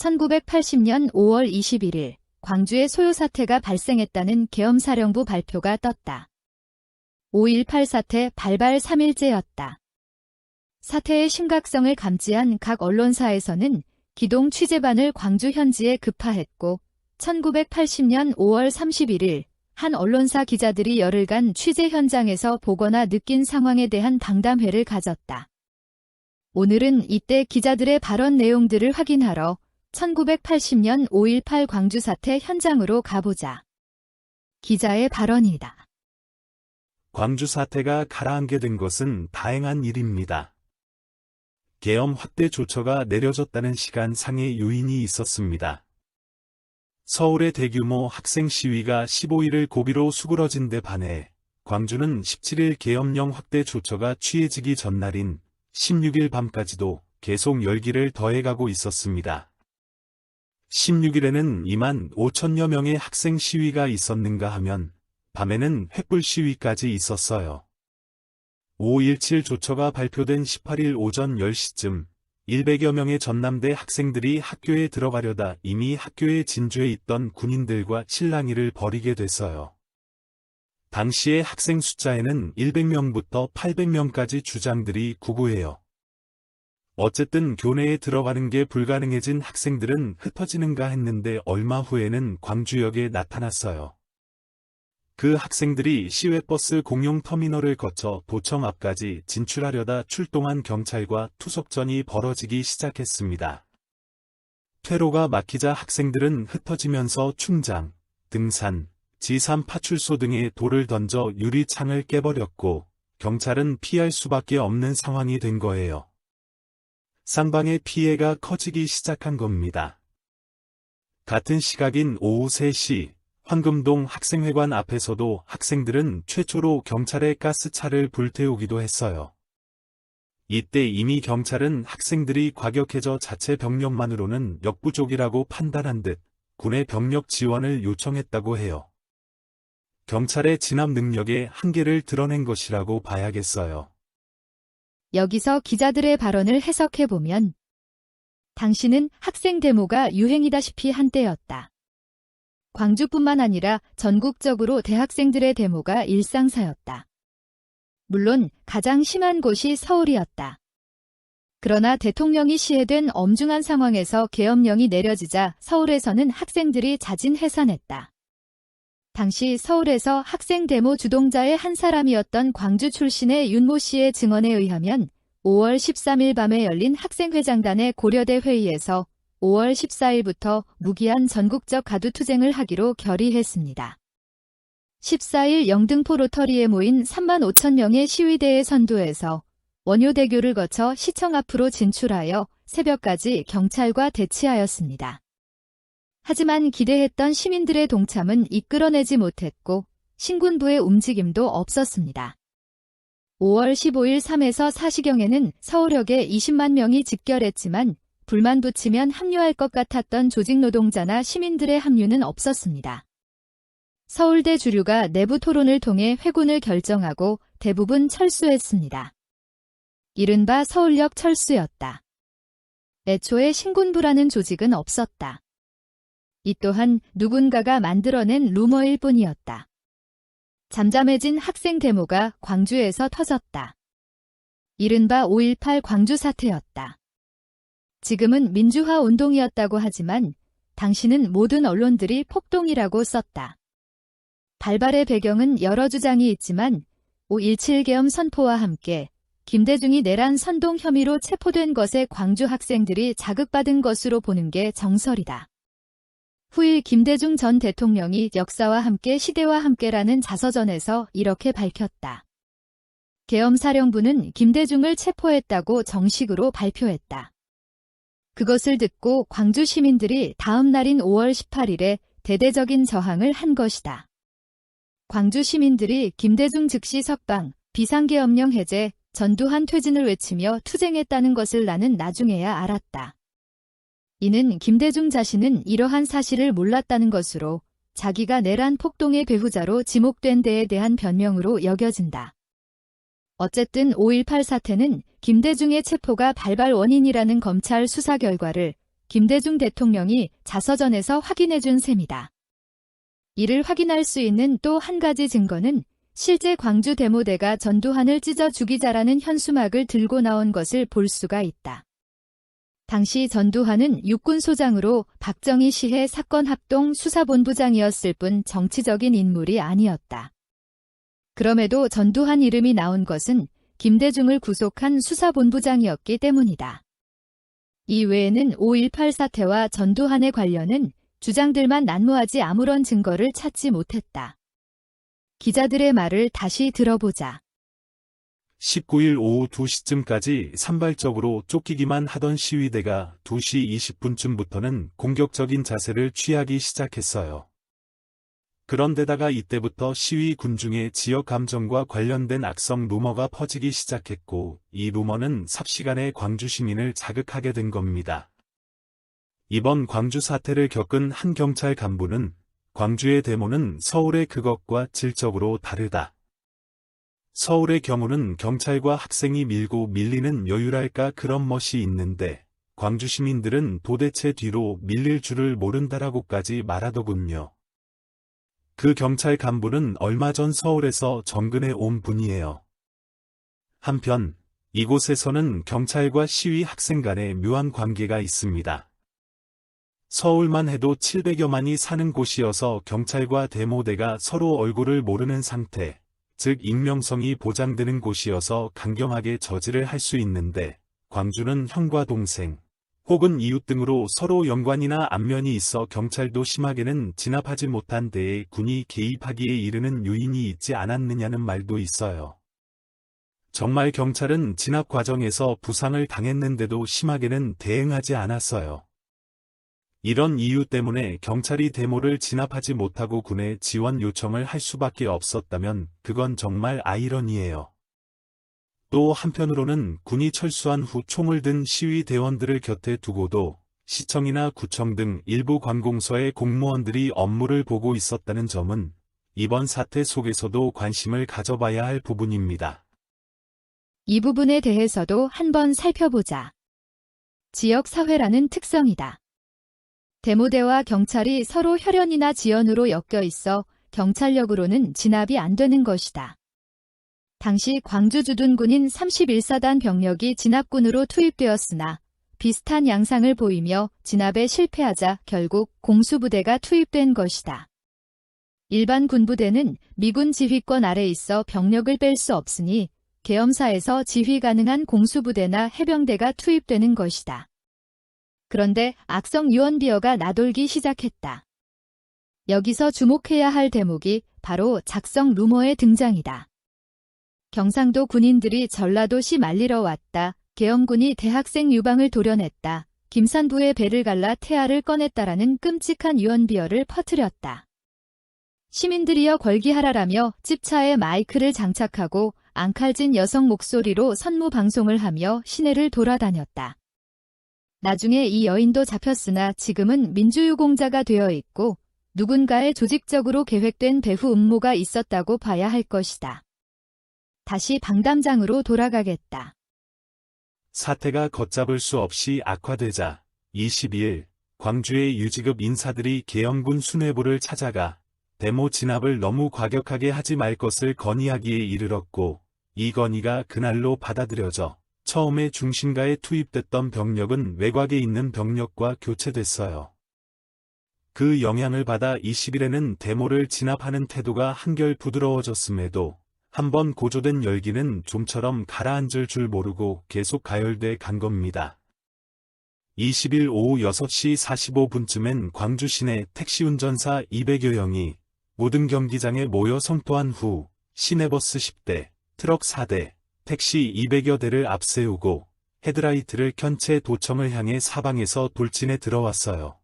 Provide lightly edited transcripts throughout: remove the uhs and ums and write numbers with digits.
1980년 5월 21일 광주에 소요 사태가 발생했다는 계엄사령부 발표가 떴다. 5.18 사태 발발 3일째였다. 사태의 심각성을 감지한 각 언론사에서는 기동 취재반을 광주 현지에 급파했고 1980년 5월 31일 한 언론사 기자들이 열흘간 취재 현장에서 보거나 느낀 상황에 대한 당담회를 가졌다. 오늘은 이때 기자들의 발언 내용들을 확인하러 1980년 5.18 광주 사태 현장으로 가보자. 기자의 발언이다. 광주 사태가 가라앉게 된 것은 다행한 일입니다. 계엄 확대 조처가 내려졌다는 시간상의 요인이 있었습니다. 서울의 대규모 학생 시위가 15일을 고비로 수그러진 데 반해 광주는 17일 계엄령 확대 조처가 취해지기 전날인 16일 밤까지도 계속 열기를 더해가고 있었습니다. 16일에는 2만 5천여 명의 학생 시위가 있었는가 하면 밤에는 횃불 시위까지 있었어요. 5.17 조처가 발표된 18일 오전 10시쯤 100여 명의 전남대 학생들이 학교에 들어가려다 이미 학교에 진주해 있던 군인들과 실랑이를 벌이게 됐어요. 당시의 학생 숫자에는 100명부터 800명까지 주장들이 구구해요. 어쨌든 교내에 들어가는 게 불가능해진 학생들은 흩어지는가 했는데 얼마 후에는 광주역에 나타났어요. 그 학생들이 시외버스 공용 터미널을 거쳐 도청 앞까지 진출하려다 출동한 경찰과 투석전이 벌어지기 시작했습니다. 퇴로가 막히자 학생들은 흩어지면서 충장, 등산, 지삼 파출소 등에 돌을 던져 유리창을 깨버렸고 경찰은 피할 수밖에 없는 상황이 된 거예요. 쌍방의 피해가 커지기 시작한 겁니다. 같은 시각인 오후 3시 황금동 학생회관 앞에서도 학생들은 최초로 경찰의 가스차를 불태우기도 했어요. 이때 이미 경찰은 학생들이 과격해져 자체 병력만으로는 역부족이라고 판단한 듯 군의 병력 지원을 요청했다고 해요. 경찰의 진압 능력의 한계를 드러낸 것이라고 봐야겠어요. 여기서 기자들의 발언을 해석해보면 당시는 학생 데모가 유행이다시피 한때였다. 광주뿐만 아니라 전국적으로 대학생들의 데모가 일상사였다. 물론 가장 심한 곳이 서울이었다. 그러나 대통령이 시해된 엄중한 상황에서 계엄령이 내려지자 서울에서는 학생들이 자진해산했다. 당시 서울에서 학생 데모 주동자의 한 사람이었던 광주 출신의 윤모 씨의 증언에 의하면 5월 13일 밤에 열린 학생회장단의 고려대 회의에서 5월 14일부터 무기한 전국적 가두투쟁을 하기로 결의했습니다. 14일 영등포 로터리에 모인 3만 5천 명의 시위대의 선두에서 원효대교를 거쳐 시청 앞으로 진출하여 새벽까지 경찰과 대치하였습니다. 하지만 기대했던 시민들의 동참은 이끌어내지 못했고 신군부의 움직임도 없었습니다. 5월 15일 3에서 4시경에는 서울역에 20만 명이 집결했지만 불만 붙이면 합류할 것 같았던 조직 노동자나 시민들의 합류는 없었습니다. 서울대 주류가 내부 토론을 통해 회군을 결정하고 대부분 철수했습니다. 이른바 서울역 철수였다. 애초에 신군부라는 조직은 없었다. 이 또한 누군가가 만들어낸 루머일 뿐이었다. 잠잠해진 학생 데모가 광주에서 터졌다. 이른바 5.18 광주 사태였다. 지금은 민주화 운동이었다고 하지만 당시는 모든 언론들이 폭동이라고 썼다. 발발의 배경은 여러 주장이 있지만 5.17 계엄 선포와 함께 김대중이 내란 선동 혐의로 체포된 것에 광주 학생들이 자극받은 것으로 보는 게 정설이다. 후일 김대중 전 대통령이 역사와 함께 시대와 함께라는 자서전에서 이렇게 밝혔다. 계엄사령부는 김대중을 체포했다고 정식으로 발표했다. 그것을 듣고 광주 시민들이 다음 날인 5월 18일에 대대적인 저항을 한 것이다. 광주 시민들이 김대중 즉시 석방, 비상계엄령 해제, 전두환 퇴진을 외치며 투쟁했다는 것을 나는 나중에야 알았다. 이는 김대중 자신은 이러한 사실을 몰랐다는 것으로 자기가 내란 폭동의 배후자로 지목된 데에 대한 변명으로 여겨진다. 어쨌든 5.18 사태는 김대중의 체포가 발발 원인이라는 검찰 수사 결과를 김대중 대통령이 자서전에서 확인해준 셈이다. 이를 확인할 수 있는 또 한 가지 증거는 실제 광주 대모대가 전두환을 찢어 죽이자라는 현수막을 들고 나온 것을 볼 수가 있다. 당시 전두환은 육군소장으로 박정희 시해 사건 합동 수사본부장이었을 뿐 정치적인 인물이 아니었다. 그럼에도 전두환 이름이 나온 것은 김대중을 구속한 수사본부장이었기 때문이다. 이 외에는 5.18 사태와 전두환의 관련은 주장들만 난무하지 아무런 증거를 찾지 못했다. 기자들의 말을 다시 들어보자. 19일 오후 2시쯤까지 산발적으로 쫓기기만 하던 시위대가 2시 20분쯤부터는 공격적인 자세를 취하기 시작했어요. 그런데다가 이때부터 시위 군중의 지역 감정과 관련된 악성 루머가 퍼지기 시작했고, 이 루머는 삽시간에 광주 시민을 자극하게 된 겁니다. 이번 광주 사태를 겪은 한 경찰 간부는 광주의 데모는 서울의 그것과 질적으로 다르다. 서울의 경우는 경찰과 학생이 밀고 밀리는 여유랄까 그런 멋이 있는데 광주 시민들은 도대체 뒤로 밀릴 줄을 모른다라고까지 말하더군요. 그 경찰 간부는 얼마 전 서울에서 정근해 온 분이에요. 한편 이곳에서는 경찰과 시위 학생 간의 묘한 관계가 있습니다. 서울만 해도 700여만이 사는 곳이어서 경찰과 데모대가 서로 얼굴을 모르는 상태, 즉 익명성이 보장되는 곳이어서 강경하게 저지를 할 수 있는데 광주는 형과 동생, 혹은 이웃 등으로 서로 연관이나 안면이 있어 경찰도 심하게는 진압하지 못한 데에 군이 개입하기에 이르는 요인이 있지 않았느냐는 말도 있어요. 정말 경찰은 진압 과정에서 부상을 당했는데도 심하게는 대응하지 않았어요. 이런 이유 때문에 경찰이 데모를 진압하지 못하고 군에 지원 요청을 할 수밖에 없었다면 그건 정말 아이러니예요. 또 한편으로는 군이 철수한 후 총을 든 시위대원들을 곁에 두고도 시청이나 구청 등 일부 관공서의 공무원들이 업무를 보고 있었다는 점은 이번 사태 속에서도 관심을 가져봐야 할 부분입니다. 이 부분에 대해서도 한번 살펴보자. 지역사회라는 특성이다. 데모대와 경찰이 서로 혈연이나 지연으로 엮여 있어 경찰력으로는 진압이 안 되는 것이다. 당시 광주 주둔군인 31사단 병력이 진압군으로 투입되었으나 비슷한 양상을 보이며 진압에 실패하자 결국 공수부대가 투입된 것이다. 일반 군부대는 미군 지휘권 아래 있어 병력을 뺄 수 없으니 계엄사에서 지휘 가능한 공수부대나 해병대가 투입되는 것이다. 그런데 악성 유언비어가 나돌기 시작했다. 여기서 주목해야 할 대목이 바로 작성 루머의 등장이다. 경상도 군인들이 전라도시 말리러 왔다. 계엄군이 대학생 유방을 도려냈다. 김산부의 배를 갈라 태아를 꺼냈다라는 끔찍한 유언비어를 퍼뜨렸다. 시민들이여 걸기하라라며 집차에 마이크를 장착하고 앙칼진 여성 목소리로 선무 방송을 하며 시내를 돌아다녔다. 나중에 이 여인도 잡혔으나 지금은 민주유공자가 되어 있고 누군가의 조직적으로 계획된 배후 음모가 있었다고 봐야 할 것이다. 다시 방담장으로 돌아가겠다. 사태가 걷잡을 수 없이 악화되자 22일 광주의 유지급 인사들이 계엄군 수뇌부를 찾아가 데모 진압을 너무 과격하게 하지 말 것을 건의하기에 이르렀고 이 건의가 그날로 받아들여져 처음에 중심가에 투입됐던 병력은 외곽에 있는 병력과 교체됐어요. 그 영향을 받아 20일에는 데모를 진압하는 태도가 한결 부드러워졌음에도 한번 고조된 열기는 좀처럼 가라앉을 줄 모르고 계속 가열돼 간 겁니다. 20일 오후 6시 45분쯤엔 광주 시내 택시운전사 200여명이 모든 경기장에 모여 성토한 후 시내버스 10대, 트럭 4대, 택시 200여 대를 앞세우고 헤드라이트를 켠 채 도청을 향해 사방에서 돌진해 들어왔어요.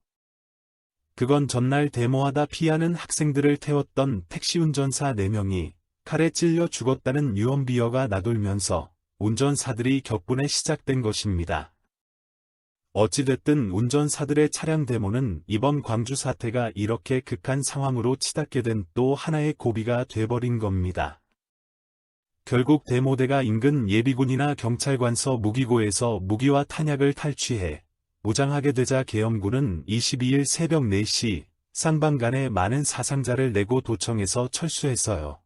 그건 전날 데모하다 피하는 학생들을 태웠던 택시운전사 4명이 칼에 찔려 죽었다는 유언비어가 나돌면서 운전사들이 격분해 시작된 것입니다. 어찌됐든 운전사들의 차량 데모는 이번 광주 사태가 이렇게 극한 상황으로 치닫게 된 또 하나의 고비가 돼버린 겁니다. 결국 데모대가 인근 예비군이나 경찰관서 무기고에서 무기와 탄약을 탈취해 무장하게 되자 계엄군은 22일 새벽 4시 쌍방간에 많은 사상자를 내고 도청에서 철수했어요.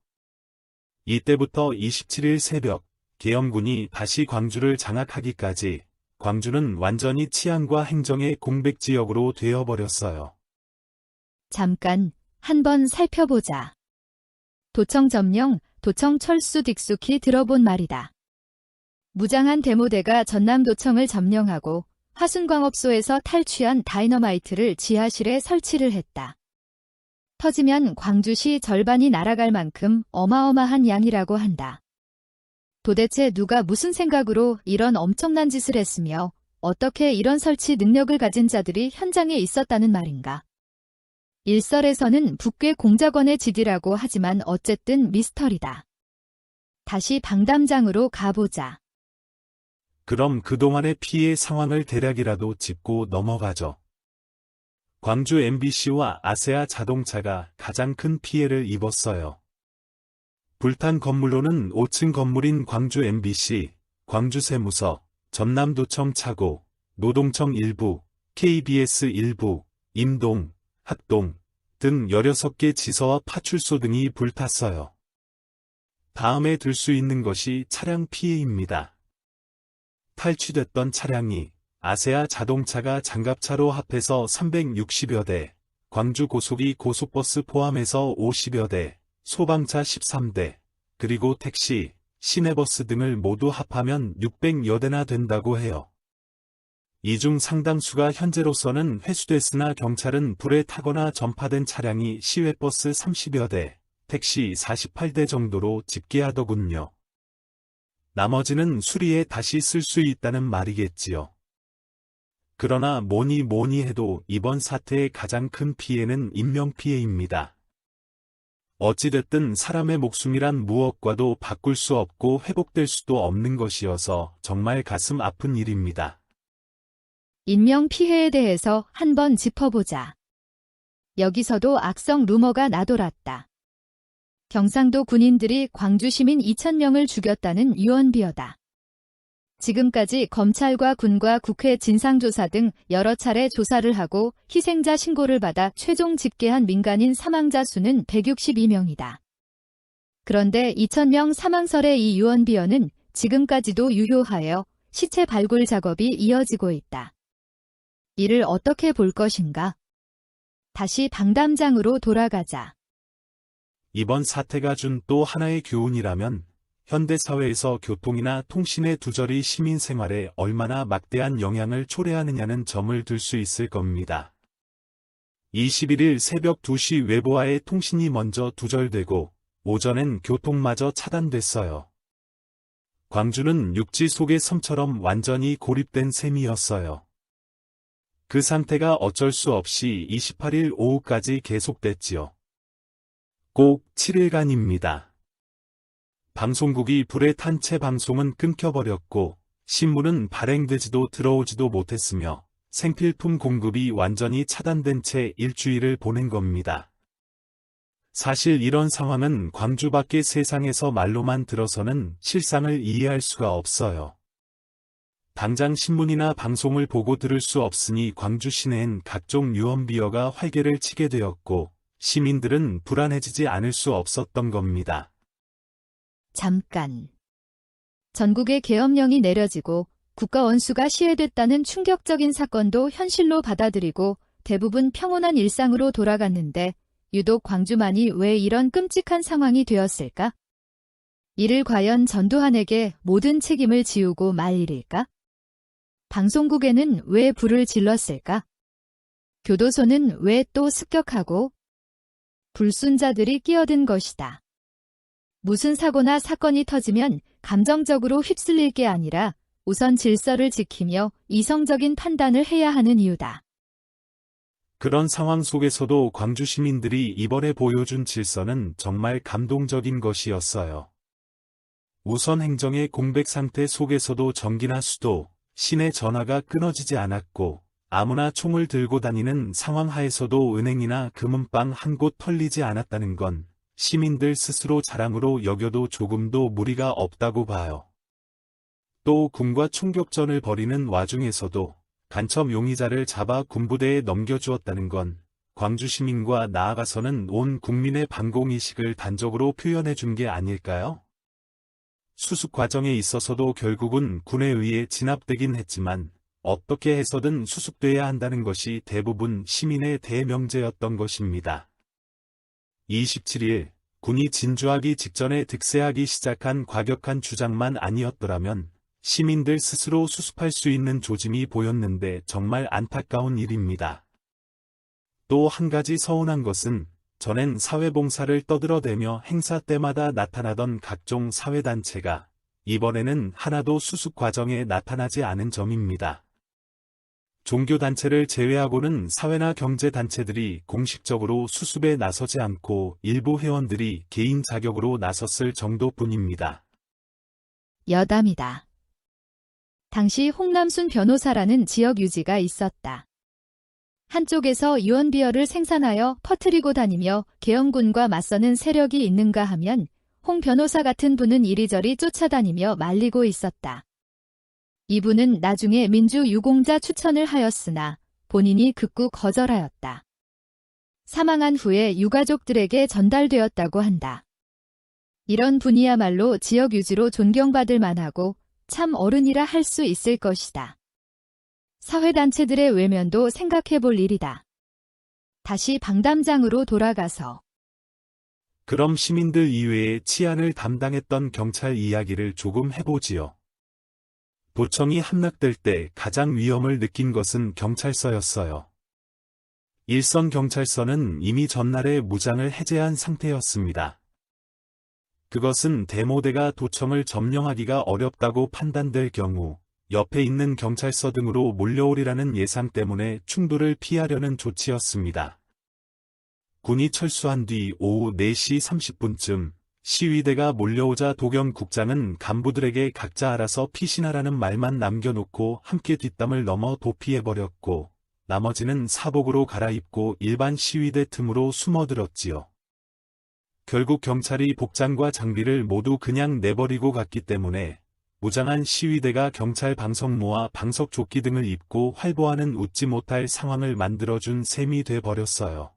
이때부터 27일 새벽 계엄군이 다시 광주를 장악하기까지 광주는 완전히 치안과 행정의 공백지역으로 되어버렸어요. 잠깐 한번 살펴보자. 도청 점령, 도청 철수 딕숙히 들어본 말이다. 무장한 데모대가 전남도청을 점령하고 화순광업소에서 탈취한 다이너마이트를 지하실에 설치를 했다. 터지면 광주시 절반이 날아갈 만큼 어마어마한 양이라고 한다. 도대체 누가 무슨 생각으로 이런 엄청난 짓을 했으며 어떻게 이런 설치 능력을 가진 자들이 현장에 있었다는 말인가? 일설에서는 북괴 공작원의 짓이라고 하지만 어쨌든 미스터리다. 다시 방담장으로 가보자. 그럼 그동안의 피해 상황을 대략이라도 짚고 넘어가죠. 광주 MBC와 아세아 자동차가 가장 큰 피해를 입었어요. 불탄 건물로는 5층 건물인 광주 MBC, 광주세무서, 전남도청 차고, 노동청 일부, KBS 일부, 임동, 학동 등 16개 지서와 파출소 등이 불탔어요. 다음에 들 수 있는 것이 차량 피해입니다. 탈취됐던 차량이 아세아 자동차가 장갑차로 합해서 360여 대, 광주 고속이 고속버스 포함해서 50여 대, 소방차 13대, 그리고 택시, 시내버스 등을 모두 합하면 600여 대나 된다고 해요. 이 중 상당수가 현재로서는 회수됐으나 경찰은 불에 타거나 전파된 차량이 시외버스 30여 대, 택시 48대 정도로 집계하더군요. 나머지는 수리에 다시 쓸 수 있다는 말이겠지요. 그러나 뭐니 해도 이번 사태의 가장 큰 피해는 인명피해입니다. 어찌됐든 사람의 목숨이란 무엇과도 바꿀 수 없고 회복될 수도 없는 것이어서 정말 가슴 아픈 일입니다. 인명피해에 대해서 한번 짚어보자. 여기서도 악성 루머가 나돌았다. 경상도 군인들이 광주 시민 2,000명을 죽였다는 유언비어다. 지금까지 검찰과 군과 국회 진상조사 등 여러 차례 조사를 하고 희생자 신고를 받아 최종 집계한 민간인 사망자 수는 162명이다. 그런데 2,000명 사망설의 이 유언비어는 지금까지도 유효하여 시체 발굴 작업이 이어지고 있다. 이를 어떻게 볼 것인가? 다시 방담장으로 돌아가자. 이번 사태가 준 또 하나의 교훈이라면 현대사회에서 교통이나 통신의 두절이 시민 생활에 얼마나 막대한 영향을 초래하느냐는 점을 들 수 있을 겁니다. 21일 새벽 2시 외부와의 통신이 먼저 두절되고 오전엔 교통마저 차단됐어요. 광주는 육지 속의 섬처럼 완전히 고립된 셈이었어요. 그 상태가 어쩔 수 없이 28일 오후까지 계속됐지요. 꼭 7일간입니다. 방송국이 불에 탄 채 방송은 끊겨버렸고 신문은 발행되지도 들어오지도 못했으며 생필품 공급이 완전히 차단된 채 일주일을 보낸 겁니다. 사실 이런 상황은 광주 밖의 세상에서 말로만 들어서는 실상을 이해할 수가 없어요. 당장 신문이나 방송을 보고 들을 수 없으니 광주 시내엔 각종 유언비어가 활개를 치게 되었고 시민들은 불안해지지 않을 수 없었던 겁니다. 잠깐. 전국에 계엄령이 내려지고 국가 원수가 시해됐다는 충격적인 사건도 현실로 받아들이고 대부분 평온한 일상으로 돌아갔는데 유독 광주만이 왜 이런 끔찍한 상황이 되었을까? 이를 과연 전두환에게 모든 책임을 지우고 말 일일까? 방송국에는 왜 불을 질렀을까? 교도소는 왜 또 습격하고? 불순자들이 끼어든 것이다. 무슨 사고나 사건이 터지면 감정적으로 휩쓸릴 게 아니라 우선 질서를 지키며 이성적인 판단을 해야 하는 이유다. 그런 상황 속에서도 광주 시민들이 이번에 보여준 질서는 정말 감동적인 것이었어요. 우선 행정의 공백 상태 속에서도 전기나 수도, 시내 전화가 끊어지지 않았고 아무나 총을 들고 다니는 상황 하에서도 은행이나 금은방 한 곳 털리지 않았다는 건 시민들 스스로 자랑으로 여겨도 조금도 무리가 없다고 봐요. 또 군과 총격전을 벌이는 와중에서도 간첩 용의자를 잡아 군부대에 넘겨주었다는 건 광주 시민과 나아가서는 온 국민의 반공의식을 단적으로 표현해 준 게 아닐까요? 수습 과정에 있어서도 결국은 군에 의해 진압되긴 했지만 어떻게 해서든 수습돼야 한다는 것이 대부분 시민의 대명제였던 것입니다. 27일, 군이 진주하기 직전에 득세하기 시작한 과격한 주장만 아니었더라면 시민들 스스로 수습할 수 있는 조짐이 보였는데 정말 안타까운 일입니다. 또 한 가지 서운한 것은 전엔 사회봉사를 떠들어대며 행사 때마다 나타나던 각종 사회단체가 이번에는 하나도 수습 과정에 나타나지 않은 점입니다. 종교단체를 제외하고는 사회나 경제단체들이 공식적으로 수습에 나서지 않고 일부 회원들이 개인 자격으로 나섰을 정도뿐입니다. 여담이다. 당시 홍남순 변호사라는 지역 유지가 있었다. 한쪽에서 유언비어를 생산하여 퍼뜨리고 다니며 계엄군과 맞서는 세력이 있는가 하면 홍 변호사 같은 분은 이리저리 쫓아다니며 말리고 있었다. 이분은 나중에 민주유공자 추천을 하였으나 본인이 극구 거절하였다. 사망한 후에 유가족들에게 전달되었다고 한다. 이런 분이야말로 지역 유지로 존경받을 만하고 참 어른이라 할 수 있을 것이다. 사회단체들의 외면도 생각해볼 일이다. 다시 방담장으로 돌아가서 그럼 시민들 이외에 치안을 담당했던 경찰 이야기를 조금 해보지요. 도청이 함락될 때 가장 위험을 느낀 것은 경찰서였어요. 일선 경찰서는 이미 전날에 무장을 해제한 상태였습니다. 그것은 대모대가 도청을 점령하기가 어렵다고 판단될 경우 옆에 있는 경찰서 등으로 몰려오리라는 예상 때문에 충돌을 피하려는 조치였습니다. 군이 철수한 뒤 오후 4시 30분쯤 시위대가 몰려오자 도경 국장은 간부들에게 각자 알아서 피신하라는 말만 남겨놓고 함께 뒷담을 넘어 도피해버렸고 나머지는 사복으로 갈아입고 일반 시위대 틈으로 숨어들었지요. 결국 경찰이 복장과 장비를 모두 그냥 내버리고 갔기 때문에 무장한 시위대가 경찰 방석모와 방석조끼 등을 입고 활보하는 웃지 못할 상황을 만들어준 셈이 돼버렸어요.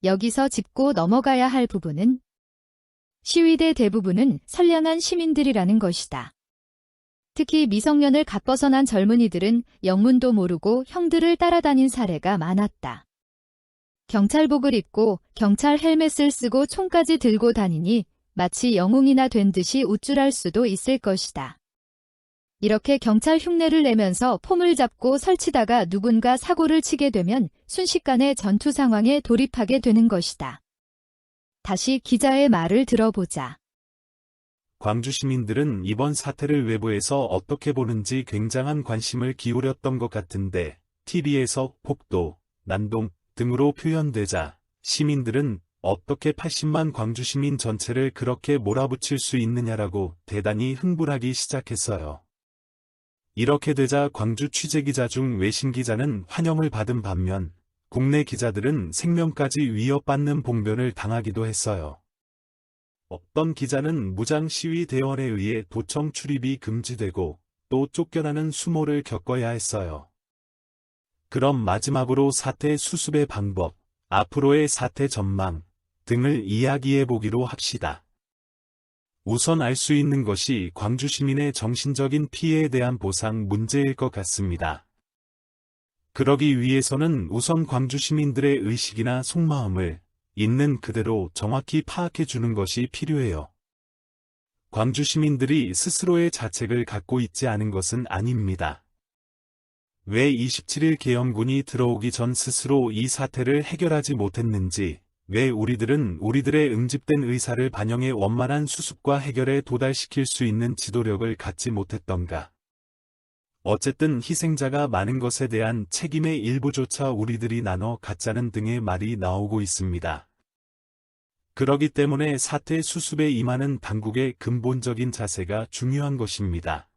여기서 짚고 넘어가야 할 부분은 시위대 대부분은 선량한 시민들이라는 것이다. 특히 미성년을 갓벗어난 젊은이들은 영문도 모르고 형들을 따라다닌 사례가 많았다. 경찰복을 입고 경찰 헬멧을 쓰고 총까지 들고 다니니 마치 영웅이나 된 듯이 우쭐할 수도 있을 것이다. 이렇게 경찰 흉내를 내면서 폼을 잡고 설치다가 누군가 사고를 치게 되면 순식간에 전투 상황에 돌입하게 되는 것이다. 다시 기자의 말을 들어보자. 광주 시민들은 이번 사태를 외부에서 어떻게 보는지 굉장한 관심을 기울였던 것 같은데 TV에서 폭도, 난동 등으로 표현되자 시민들은 어떻게 80만 광주 시민 전체를 그렇게 몰아붙일 수 있느냐라고 대단히 흥분하기 시작했어요. 이렇게 되자 광주 취재기자 중 외신 기자는 환영을 받은 반면 국내 기자들은 생명까지 위협받는 봉변을 당하기도 했어요. 어떤 기자는 무장 시위 대원에 의해 도청 출입이 금지되고 또 쫓겨나는 수모를 겪어야 했어요. 그럼 마지막으로 사태 수습의 방법, 앞으로의 사태 전망 등을 이야기해 보기로 합시다. 우선 알 수 있는 것이 광주 시민의 정신적인 피해에 대한 보상 문제일 것 같습니다. 그러기 위해서는 우선 광주 시민들의 의식이나 속마음을 있는 그대로 정확히 파악해 주는 것이 필요해요. 광주 시민들이 스스로의 자책을 갖고 있지 않은 것은 아닙니다. 왜 27일 계엄군이 들어오기 전 스스로 이 사태를 해결하지 못했는지, 왜 우리들은 우리들의 응집된 의사를 반영해 원만한 수습과 해결에 도달시킬 수 있는 지도력을 갖지 못했던가. 어쨌든 희생자가 많은 것에 대한 책임의 일부조차 우리들이 나눠 갖자는 등의 말이 나오고 있습니다. 그러기 때문에 사태 수습에 임하는 당국의 근본적인 자세가 중요한 것입니다.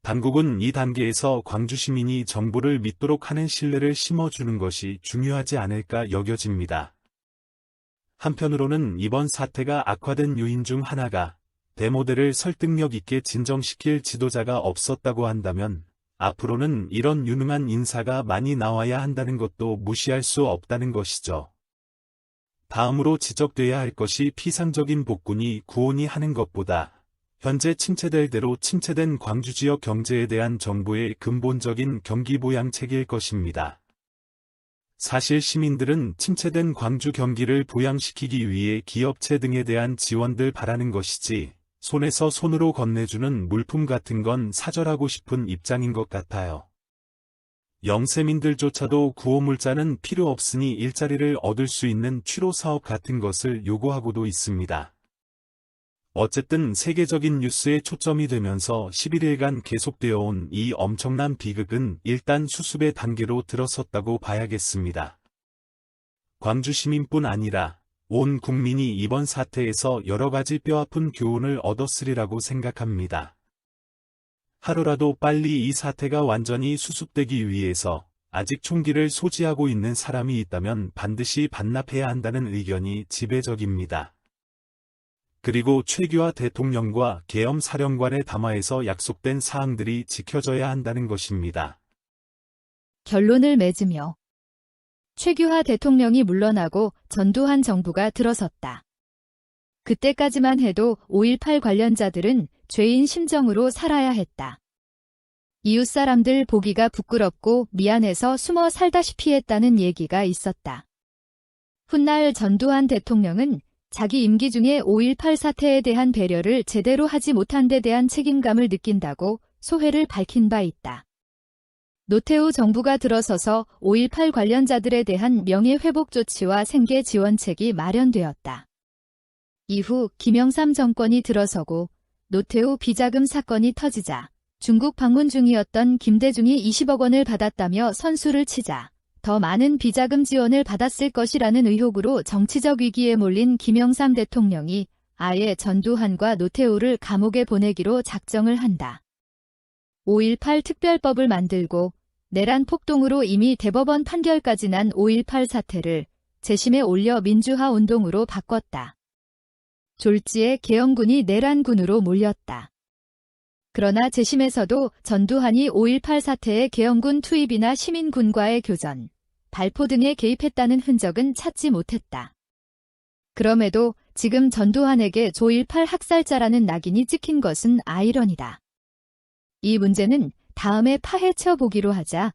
당국은 이 단계에서 광주 시민이 정부를 믿도록 하는 신뢰를 심어주는 것이 중요하지 않을까 여겨집니다. 한편으로는 이번 사태가 악화된 요인 중 하나가 대모대를 설득력 있게 진정시킬 지도자가 없었다고 한다면 앞으로는 이런 유능한 인사가 많이 나와야 한다는 것도 무시할 수 없다는 것이죠. 다음으로 지적돼야 할 것이 피상적인 복군이 구온이 하는 것보다 현재 침체될 대로 침체된 광주 지역 경제에 대한 정부의 근본적인 경기부양책일 것입니다. 사실 시민들은 침체된 광주 경기를 부양시키기 위해 기업체 등에 대한 지원들 바라는 것이지 손에서 손으로 건네주는 물품 같은 건 사절하고 싶은 입장인 것 같아요. 영세민들조차도 구호물자는 필요 없으니 일자리를 얻을 수 있는 취로사업 같은 것을 요구하고도 있습니다. 어쨌든 세계적인 뉴스에 초점이 되면서 11일간 계속되어 온 이 엄청난 비극은 일단 수습의 단계로 들어섰다고 봐야겠습니다. 광주 시민뿐 아니라 온 국민이 이번 사태에서 여러 가지 뼈아픈 교훈을 얻었으리라고 생각합니다. 하루라도 빨리 이 사태가 완전히 수습되기 위해서 아직 총기를 소지하고 있는 사람이 있다면 반드시 반납해야 한다는 의견이 지배적입니다. 그리고 최규하 대통령과 계엄 사령관의 담화에서 약속된 사항들이 지켜져야 한다는 것입니다. 결론을 맺으며 최규하 대통령이 물러나고 전두환 정부가 들어섰다. 그때까지만 해도 5.18 관련자들은 죄인 심정으로 살아야 했다. 이웃 사람들 보기가 부끄럽고 미안해서 숨어 살다시피 했다는 얘기가 있었다. 훗날 전두환 대통령은 자기 임기 중에 5.18 사태에 대한 배려를 제대로 하지 못한 데 대한 책임감을 느낀다고 소회를 밝힌 바 있다. 노태우 정부가 들어서서 5.18 관련자들에 대한 명예회복 조치와 생계 지원책이 마련되었다. 이후 김영삼 정권이 들어서고 노태우 비자금 사건이 터지자 중국 방문 중이었던 김대중이 20억 원을 받았다며 선수를 치자 더 많은 비자금 지원을 받았을 것이라는 의혹으로 정치적 위기에 몰린 김영삼 대통령이 아예 전두환과 노태우를 감옥에 보내기로 작정을 한다. 5.18 특별법을 만들고 내란 폭동으로 이미 대법원 판결까지 난 5.18 사태를 재심에 올려 민주화 운동으로 바꿨다. 졸지에 계엄군이 내란군으로 몰렸다. 그러나 재심에서도 전두환이 5.18 사태의 계엄군 투입이나 시민군과의 교전, 발포 등에 개입했다는 흔적은 찾지 못했다. 그럼에도 지금 전두환에게 조18 학살자라는 낙인이 찍힌 것은 아이러니다. 이 문제는 다음에 파헤쳐 보기로 하자.